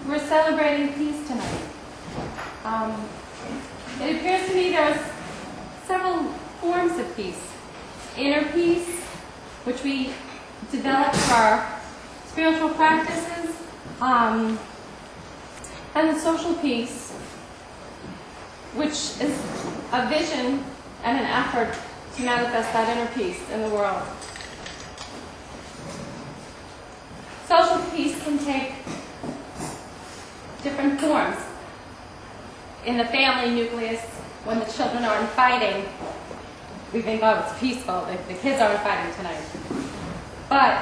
we're celebrating peace tonight. It appears to me there's several forms of peace. Inner peace, which we develop through our spiritual practices, and the social peace, which is a vision and an effort to manifest that inner peace in the world. Social peace can take different forms. In the family nucleus, when the children aren't fighting, we think, oh, it's peaceful, the kids aren't fighting tonight. But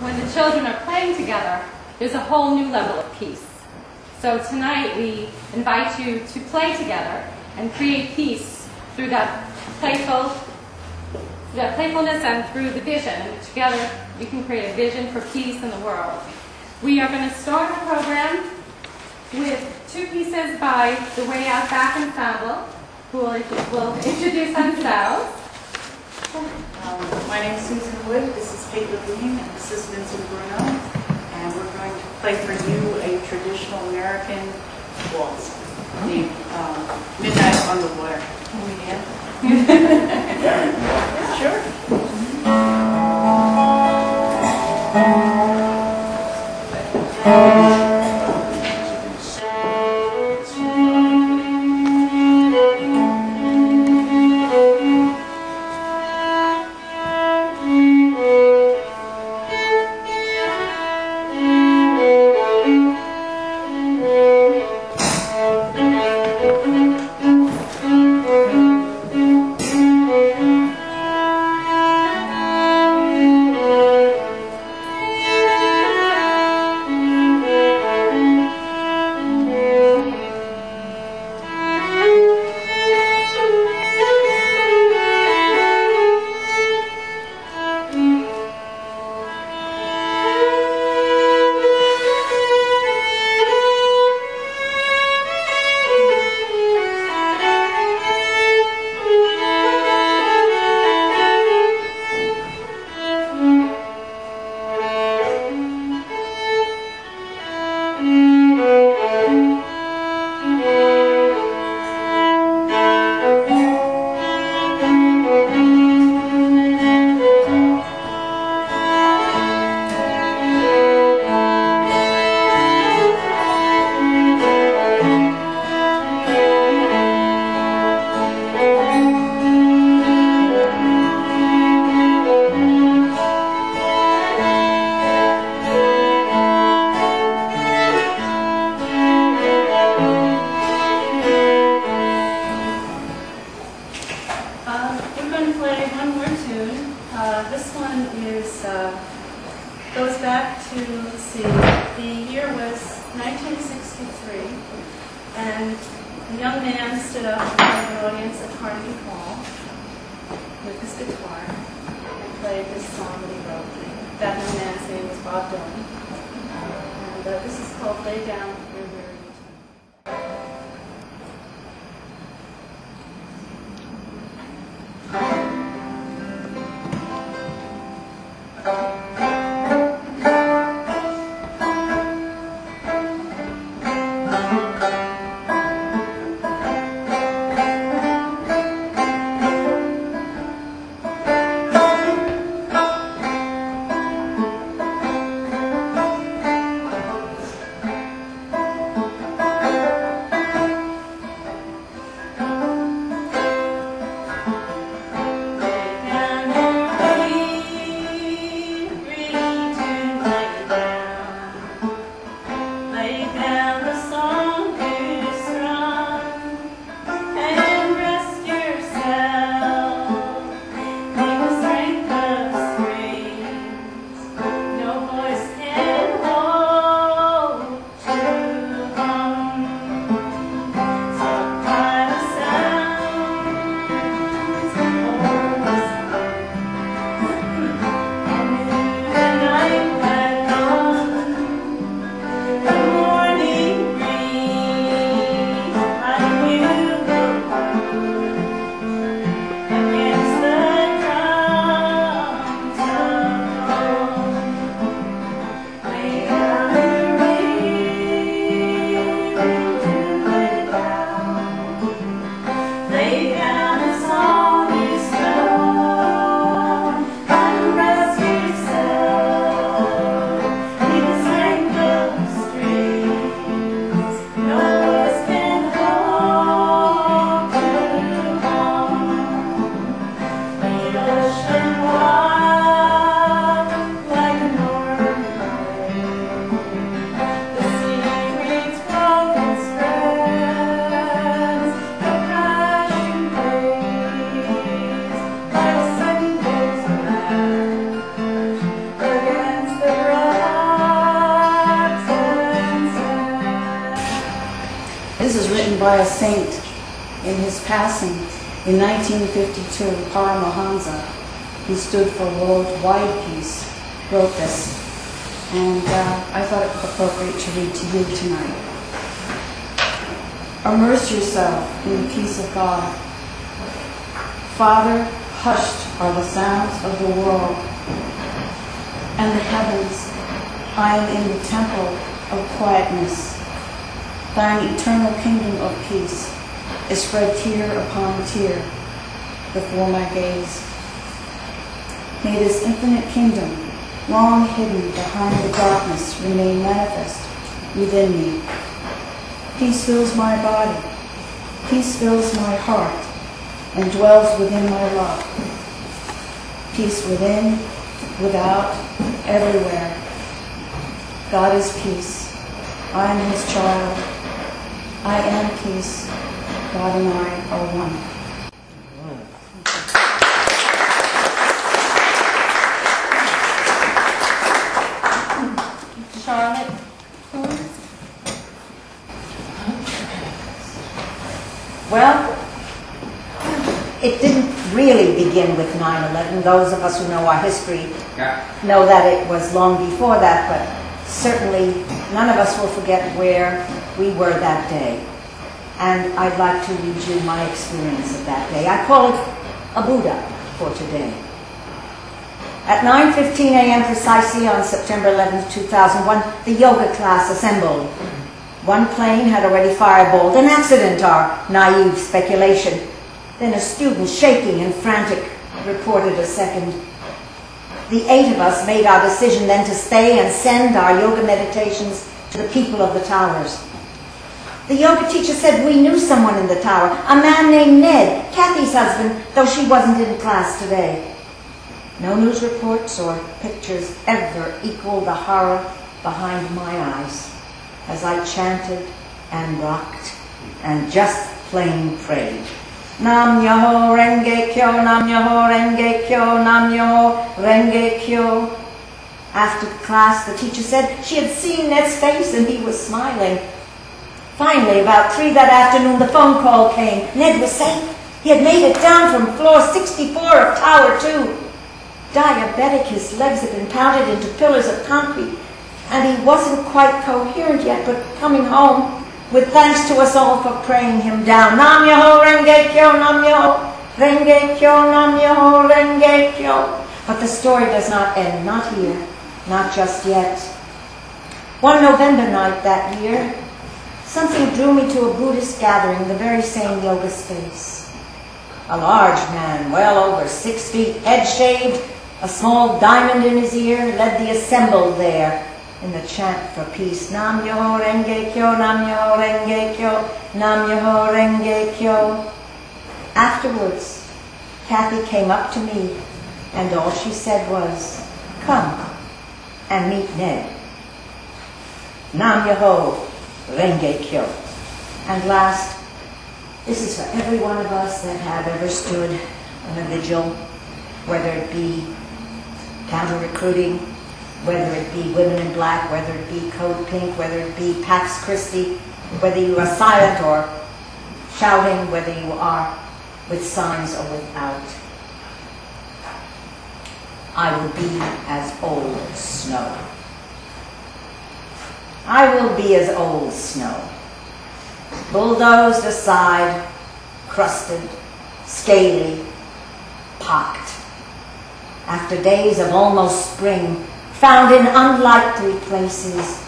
when the children are playing together, there's a whole new level of peace. So tonight we invite you to play together and create peace through that playfulness and through the vision. And together we can create a vision for peace in the world. We are going to start the program with two pieces by the Way Out Back Ensemble, who will introduce themselves. My name is Susan Wood, this is Kate Levine, and this is Vincent Bruno. And we're going to play for you a traditional American waltz, the Midnight on the Water. Can we dance? Yeah, sure. Goes back to, let's see, the year was 1963, and a young man stood up in front of an audience at Carnegie Hall with his guitar and played this song that he wrote. That young man's name was Bob Dylan, and this is called Lay Down Your Weary Guitar. This is written by a saint in his passing in 1952. Paramahansa, who stood for worldwide peace, wrote this. And I thought it was appropriate to read to you tonight. Immerse yourself in the peace of God. Father, hushed are the sounds of the world and the heavens. I am in the temple of quietness. Thine eternal kingdom of peace is spread tier upon tier before my gaze. May this infinite kingdom, long hidden behind the darkness, remain manifest within me. Peace fills my body, peace fills my heart, and dwells within my love. Peace within, without, everywhere. God is peace. I am his child. I am peace. God and I are one. Charlotte. Well, it didn't really begin with 9/11. Those of us who know our history know that it was long before that, but certainly none of us will forget where we were that day. And I'd like to read you my experience of that day. I call it a Buddha for today. At 9:15 a.m. precisely on September 11th, 2001, the yoga class assembled. One plane had already fireballed, an accident, our naive speculation. Then a student, shaking and frantic, reported a second. The 8 of us made our decision then to stay and send our yoga meditations to the people of the towers. The yoga teacher said we knew someone in the tower, a man named Ned, Kathy's husband, though she wasn't in class today. No news reports or pictures ever equal the horror behind my eyes as I chanted and rocked and just plain prayed. Nam Myoho Renge Kyo, Nam Myoho Renge Kyo, Nam Myoho Renge Kyo. After class, the teacher said she had seen Ned's face and he was smiling. Finally, about 3 that afternoon, the phone call came. Ned was safe. He had made it down from floor 64 of Tower 2. Diabetic, his legs had been pounded into pillars of concrete, and he wasn't quite coherent yet, but coming home, with thanks to us all for praying him down. Nam Myoho Renge Kyo, Nam Myoho Renge Kyo, Nam Myoho Renge Kyo. But the story does not end, not here, not just yet. One November night that year, something drew me to a Buddhist gathering, the very same yoga space. A large man, well over 6 feet, head shaved, a small diamond in his ear, led the assembled there in the chant for peace. Nam Myoho Renge Kyo, Nam Myoho Renge Kyo, Nam Myoho Renge Kyo. Afterwards, Kathy came up to me, and all she said was, "Come and meet Ned." Nam Myoho Renge Kyo. And last, this is for every one of us that have ever stood on a vigil, whether it be counter-recruiting, whether it be Women in Black, whether it be Code Pink, whether it be Pax Christi, whether you are silent or shouting, whether you are with signs or without. I will be as old snow. I will be as old snow, bulldozed aside, crusted, scaly, pocked. After days of almost spring, found in unlikely places,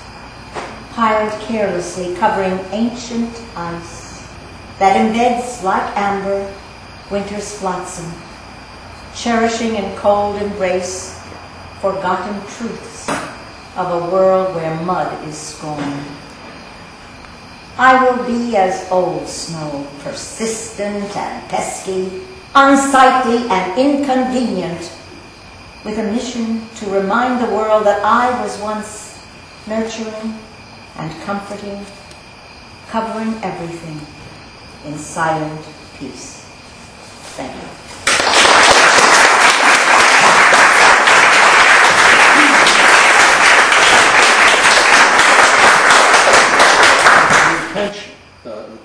piled carelessly, covering ancient ice that embeds like amber winter's flotsam, cherishing in cold embrace forgotten truths of a world where mud is scorned. I will be as old snow, persistent and pesky, unsightly and inconvenient, with a mission to remind the world that I was once nurturing and comforting, covering everything in silent peace. Thank you.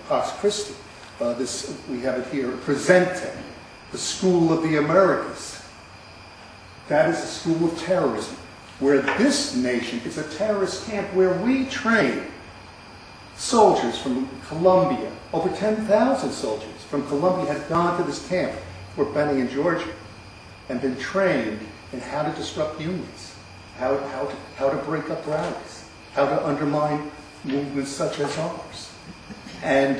Pax Christi. We have it here, presenting the School of the Americas. That is a school of terrorism, where this nation is a terrorist camp where we train soldiers from Colombia. Over 10,000 soldiers from Colombia have gone to this camp, Fort Benning in Georgia, and been trained in how to disrupt unions, how to break up rallies, how to undermine movements such as ours. And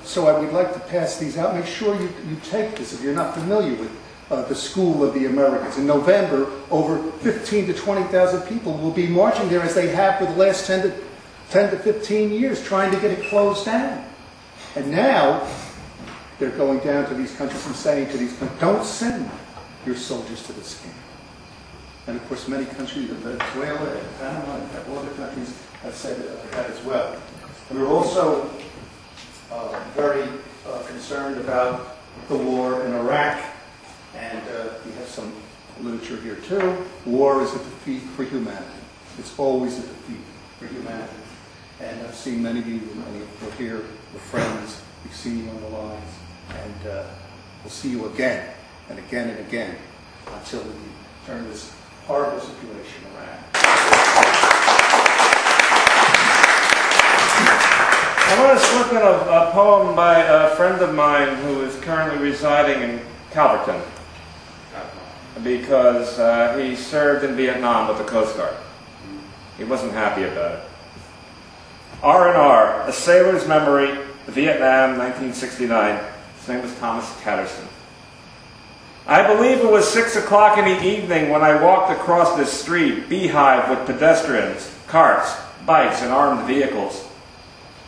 so I would like to pass these out. Make sure you take this if you're not familiar with the School of the Americas. In November, over 15 to 20,000 people will be marching there, as they have for the last 10 to 15 years, trying to get it closed down. And now they're going down to these countries and saying to these countries, don't send your soldiers to this camp. And of course, many countries, Venezuela and Panama and other countries, have said that as well. We're also very concerned about the war in Iraq, and we have some literature here too. War is a defeat for humanity. It's always a defeat for humanity. And I've seen many of you, many of you are here, we're friends, we've seen you on the lines, and we'll see you again and again and again until we turn this horrible situation around. I want to slip in a poem by a friend of mine who is currently residing in Calverton, because he served in Vietnam with the Coast Guard. He wasn't happy about it. R&R, A Sailor's Memory, Vietnam, 1969. His name was Thomas Tatterson. I believe it was 6 o'clock in the evening when I walked across this street, beehive with pedestrians, carts, bikes, and armed vehicles.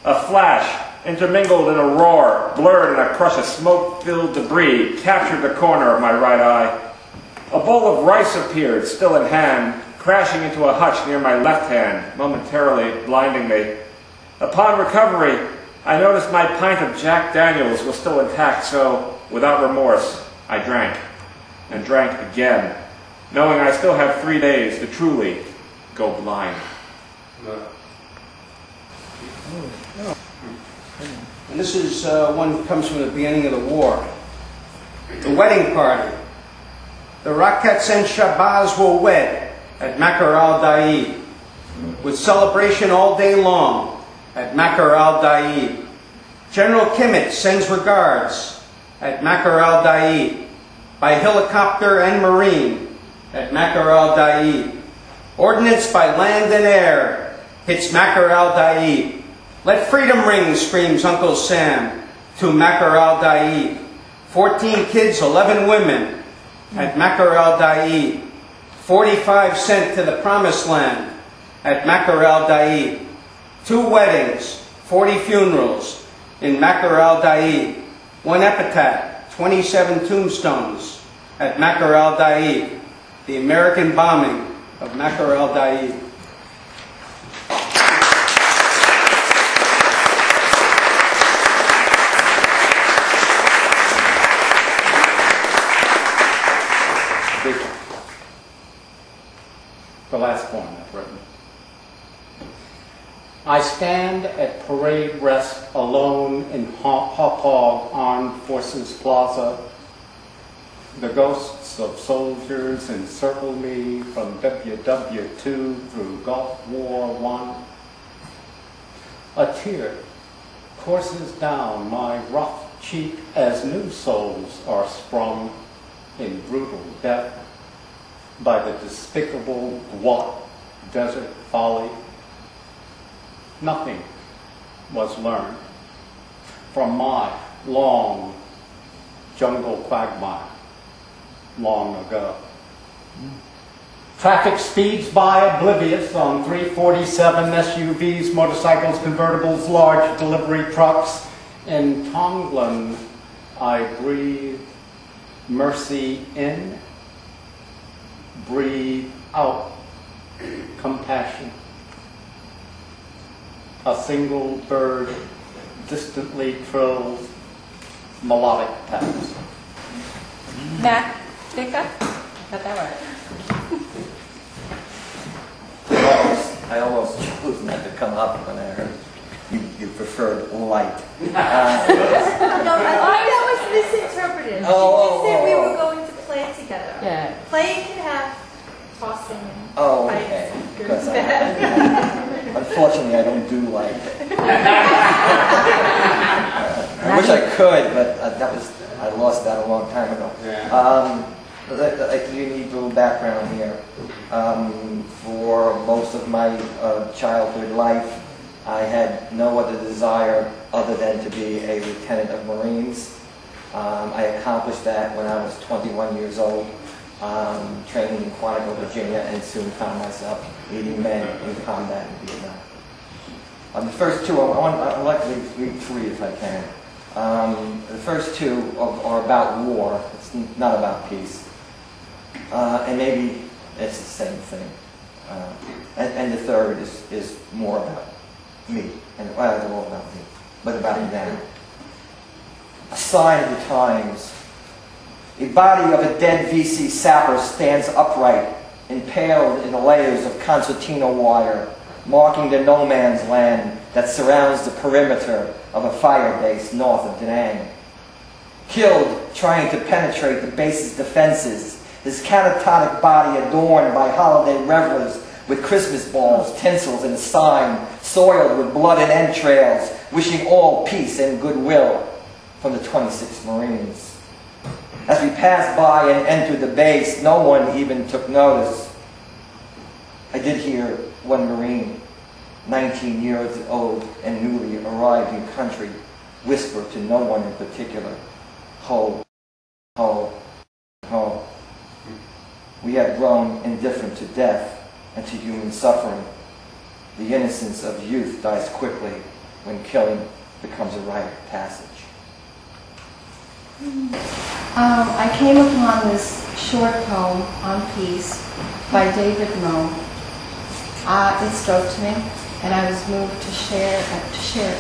A flash, intermingled in a roar, blurred in a crush of smoke-filled debris, captured the corner of my right eye. A bowl of rice appeared, still in hand, crashing into a hutch near my left hand, momentarily blinding me. Upon recovery, I noticed my pint of Jack Daniels was still intact, so, without remorse, I drank, and drank again, knowing I still have 3 days to truly go blind. And this is one that comes from the beginning of the war. The wedding party. The Rockets and Shabazz will wed at Makar al-Daid, with celebration all day long at Makar al-Daid. General Kimmett sends regards at Makar al-Daid, by helicopter and marine at Makar al-Daid. Ordnance by land and air hits Makar al-Daid. Let freedom ring, screams Uncle Sam to Makar al-Daid. 14 kids, 11 women at Makar al-Daid. 45 sent to the promised land at Makar al-Daid. 2 weddings, 40 funerals in Makar al-Daid. 1 epitaph, 27 tombstones at Makar al-Daid. The American bombing of Makar al-Daid. The last poem I've written. I stand at parade rest alone in Hauppauge Armed Forces Plaza. The ghosts of soldiers encircle me from WW2 through Gulf War I. A tear courses down my rough cheek as new souls are sprung in brutal death by the despicable Gwot desert folly. Nothing was learned from my long jungle quagmire long ago. Traffic speeds by oblivious on 347 SUVs, motorcycles, convertibles, large delivery trucks. In Tonglen, I breathe mercy in, breathe out compassion. A single bird distantly trills melodic taps. Matt, Jacob? Got that right. I almost chose not to come up when I heard you preferred light. No, I think that was misinterpreted. Oh, She said we oh. were going to play together. Yeah. Playing can have tossing and Oh, fights okay. and good Because and bad. unfortunately, I don't do light. I wish I could, but I lost that a long time ago. You need a little background here. For most of my childhood life, I had no other desire other than to be a lieutenant of Marines. I accomplished that when I was 21 years old, training in Quantico, Virginia, and soon found myself leading men in combat in Vietnam. The first two, I'd like to read three if I can. The first two are about war. It's not about peace. And maybe it's the same thing. And the third is more about me. And well, it's all about me, but about them. A sign of the times. A body of a dead VC sapper stands upright, impaled in the layers of concertina wire, marking the no man's land that surrounds the perimeter of a fire base north of Da Nang. Killed trying to penetrate the base's defenses, his catatonic body adorned by holiday revelers with Christmas balls, tinsels, and sign, soiled with blood and entrails, wishing all peace and goodwill from the 26th Marines. As we passed by and entered the base, no one even took notice. I did hear one Marine, 19 years old and newly arrived in country, whisper to no one in particular, "Ho, ho, ho." We have grown indifferent to death and to human suffering. The innocence of youth dies quickly when killing becomes a rite of passage. I came upon this short poem on peace by David Moe. It spoke to me, and I was moved to share it with him.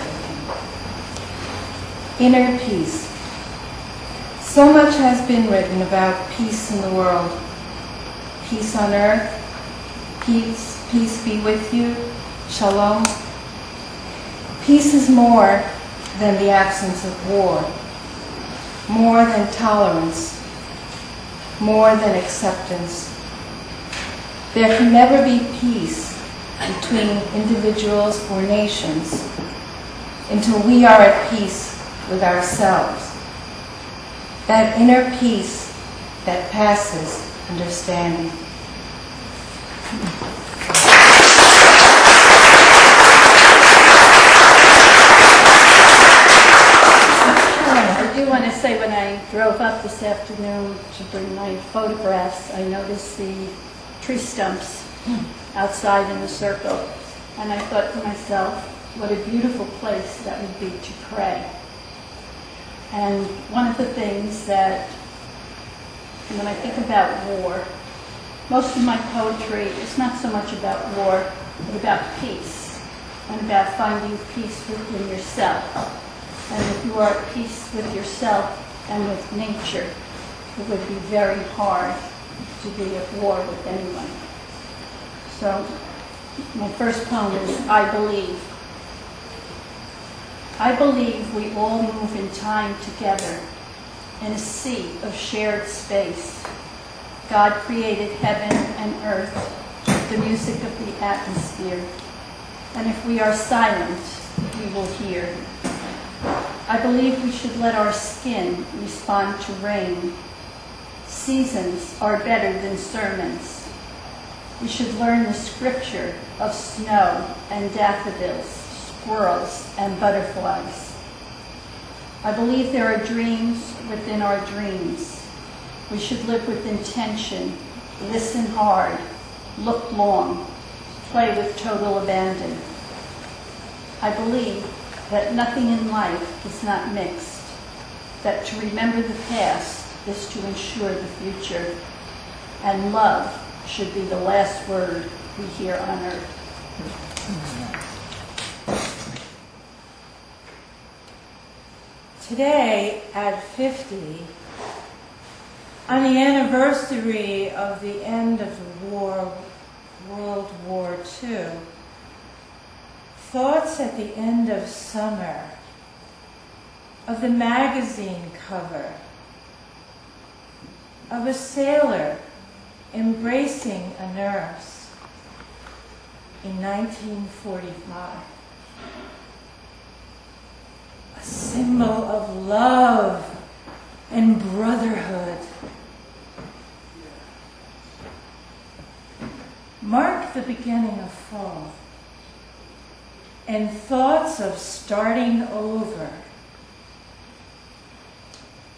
Inner peace. So much has been written about peace in the world. Peace on earth, peace be with you, shalom. Peace is more than the absence of war, more than tolerance, more than acceptance. There can never be peace between individuals or nations until we are at peace with ourselves. That inner peace that passes understanding. I do want to say when I drove up this afternoon to bring my photographs, I noticed the tree stumps outside in the circle. And I thought to myself, what a beautiful place that would be to pray. And one of the things that, when I think about war, most of my poetry is not so much about war, but about peace, and about finding peace within yourself. And if you are at peace with yourself and with nature, it would be very hard to be at war with anyone. So my first poem is I Believe. I believe we all move in time together in a sea of shared space. God created heaven and earth, the music of the atmosphere. And if we are silent, we will hear. I believe we should let our skin respond to rain. Seasons are better than sermons. We should learn the scripture of snow and daffodils, squirrels and butterflies. I believe there are dreams within our dreams. We should live with intention, listen hard, look long, play with total abandon. I believe that nothing in life is not mixed, that to remember the past is to ensure the future, and love should be the last word we hear on earth. Today, at 50, on the anniversary of the end of the war, World War II, thoughts at the end of summer, of the magazine cover, of a sailor embracing a nurse in 1945. A symbol of love and brotherhood. Mark the beginning of fall and thoughts of starting over,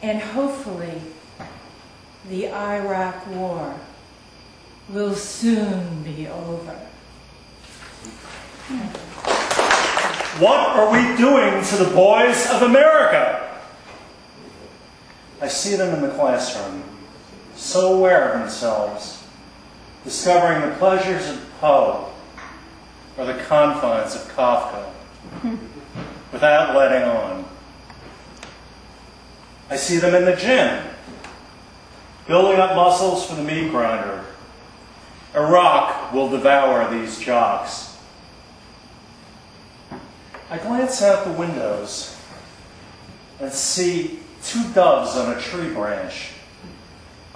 and hopefully the Iraq War will soon be over. What are we doing to the boys of America? I see them in the classroom, so aware of themselves, discovering the pleasures of Poe or the confines of Kafka, without letting on. I see them in the gym, building up muscles for the meat grinder. Iraq will devour these jocks. I glance out the windows and see two doves on a tree branch,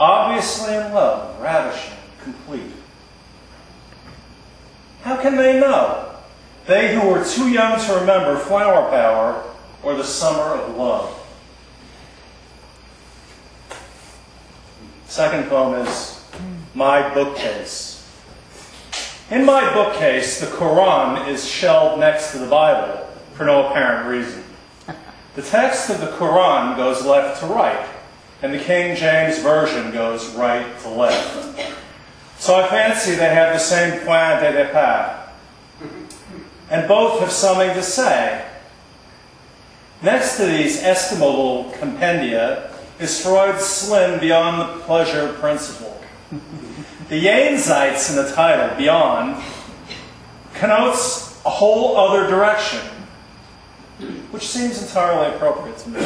obviously in love, ravishing, complete. How can they know? They who were too young to remember flower power or the summer of love. Second poem is My Bookcase. In my bookcase, the Quran is shelved next to the Bible for no apparent reason. The text of the Quran goes left to right, and the King James Version goes right to left. So I fancy they have the same point de départ, and both have something to say. Next to these estimable compendia is Freud's slim beyond the pleasure principle. The Jenseits in the title, beyond, connotes a whole other direction, which seems entirely appropriate to me.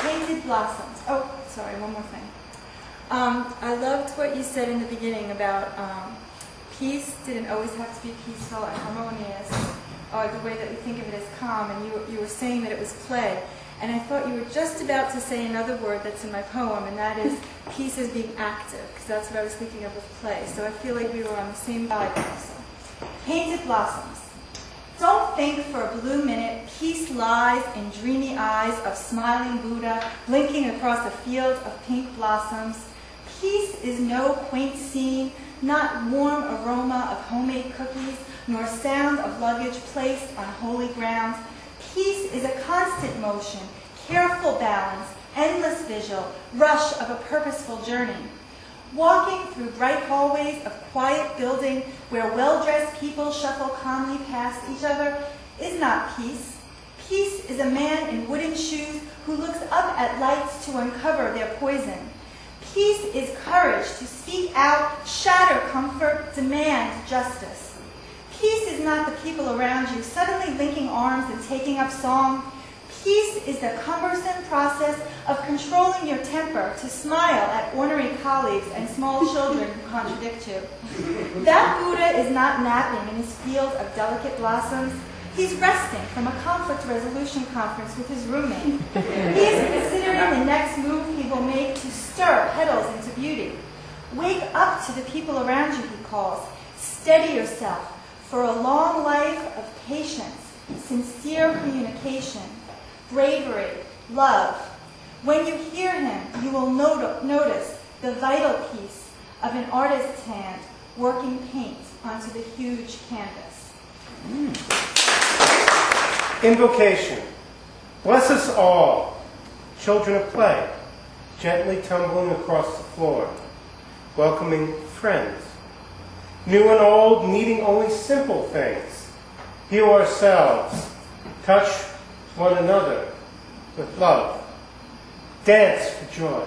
Painted blossoms. Oh, sorry, one more thing. I loved what you said in the beginning about peace didn't always have to be peaceful and harmonious, or the way that we think of it as calm, and you were saying that it was play. And I thought you were just about to say another word that's in my poem, and that is peace as being active, because that's what I was thinking of with play. So I feel like we were on the same vibe also. Painted blossoms. Don't think for a blue minute peace lies in dreamy eyes of smiling Buddha blinking across a field of pink blossoms. Peace is no quaint scene, not warm aroma of homemade cookies, nor sound of luggage placed on holy ground. Peace is a constant motion, careful balance, endless vigil, rush of a purposeful journey. Walking through bright hallways of quiet building where well-dressed people shuffle calmly past each other is not peace. Peace is a man in wooden shoes who looks up at lights to uncover their poison. Peace is courage to speak out, shatter comfort, demand justice. Peace is not the people around you suddenly linking arms and taking up song. Peace is the cumbersome process of controlling your temper to smile at ornery colleagues and small children who contradict you. That Buddha is not napping in his field of delicate blossoms. He's resting from a conflict resolution conference with his roommate. He is considering the next move he will make to stir petals into beauty. Wake up to the people around you, he calls. Steady yourself for a long life of patience, sincere communication, bravery, love. When you hear him, you will notice the vital piece of an artist's hand working paint onto the huge canvas. Invocation. Bless us all, children of play, gently tumbling across the floor, welcoming friends, new and old, needing only simple things, heal ourselves, touch one another with love, dance for joy.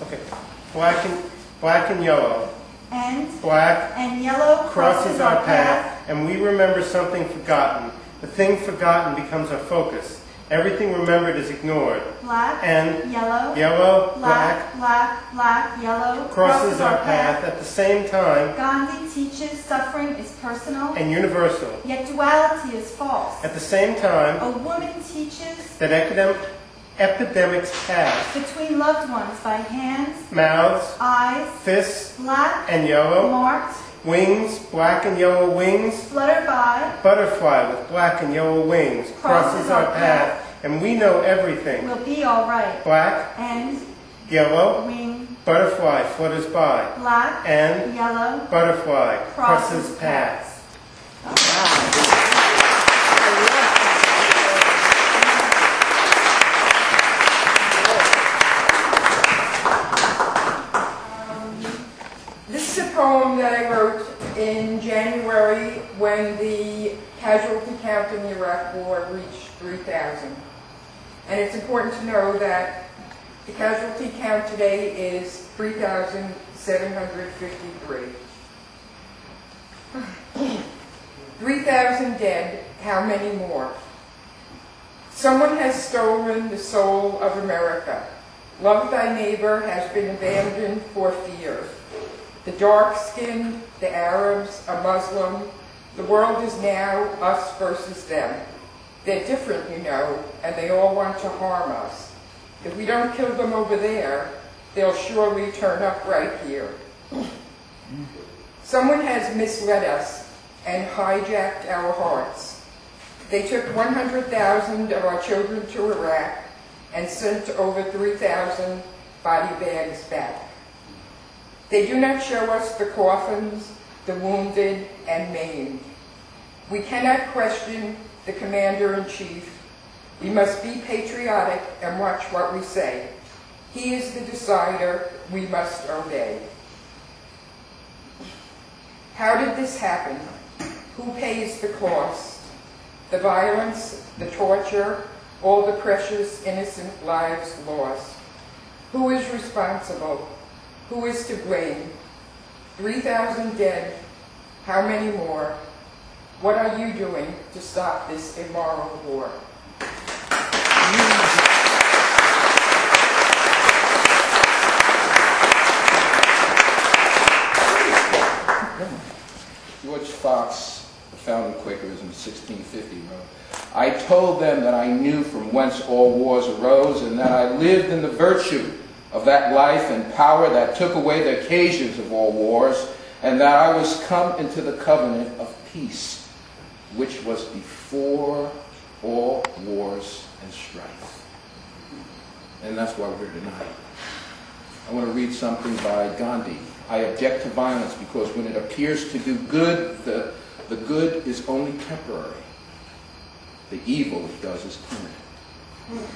Okay, black and yellow. And black and yellow crosses our path, and we remember something forgotten. The thing forgotten becomes our focus. Everything remembered is ignored. Black, And yellow, black, black, yellow, crosses our path. At the same time, Gandhi teaches suffering is personal, and universal. yet duality is false. At the same time, A woman teaches that epidemics pass. between loved ones by hands, Mouths, eyes, fists, black, and yellow. marked, Wings, black and yellow wings. flutter by, Butterfly with black and yellow wings crosses our path, and we know everything. will be all right. Black, And yellow, wing, butterfly flutters by, black, and yellow, butterfly crosses crosses paths. This is a poem that I wrote in January when the casualty count in the Iraq War reached 3,000. And it's important to know that the casualty count today is 3,753. 3,000 dead, how many more? Someone has stolen the soul of America. Love thy neighbor has been abandoned for fear. The dark-skinned, the Arabs, a Muslim, the world is now us versus them. They're different, you know, and they all want to harm us. If we don't kill them over there, they'll surely turn up right here. Someone has misled us and hijacked our hearts. They took 100,000 of our children to Iraq and sent over 3,000 body bags back. They do not show us the coffins, the wounded and maimed. We cannot question the commander-in-chief. We must be patriotic and watch what we say. He is the decider. We must obey. How did this happen? Who pays the cost? The violence, the torture, all the precious innocent lives lost. Who is responsible? Who is to blame? 3,000 dead. How many more? What are you doing to stop this immoral war? George Fox, the founding Quakerism, 1650, wrote, I told them that I knew from whence all wars arose, and that I lived in the virtue of that life and power that took away the occasions of all wars, and that I was come into the covenant of peace, which was before all wars and strife. And that's why we're here tonight. I want to read something by Gandhi. I object to violence because when it appears to do good, the good is only temporary. The evil it does is permanent.